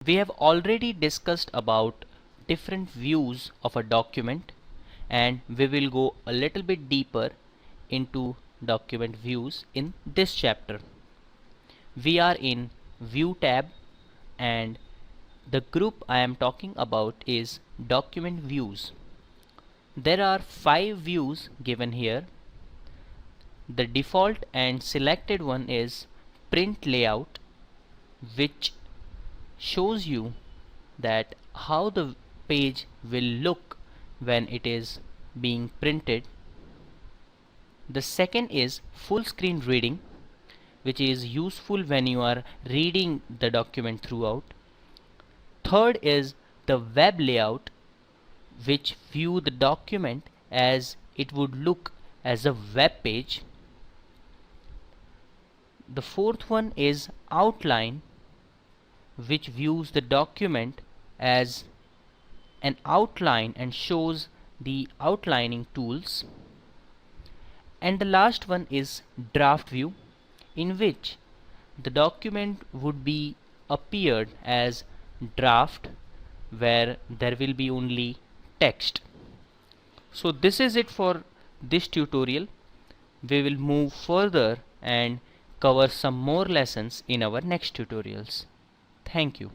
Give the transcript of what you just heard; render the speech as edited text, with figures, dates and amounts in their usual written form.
We have already discussed about different views of a document, and we will go a little bit deeper into document views in this chapter. We are in View tab, and the group I am talking about is document views. There are 5 views given here. The default and selected one is print layout, which shows you that how the page will look when it is being printed. The second is full screen reading, which is useful when you are reading the document throughout. Third is the web layout, which view the document as it would look as a web page. The fourth one is outline, which views the document as an outline and shows the outlining tools. And the last one is draft view, in which the document would be appeared as draft, where there will be only text. So this is it for this tutorial. We will move further and cover some more lessons in our next tutorials. Thank you.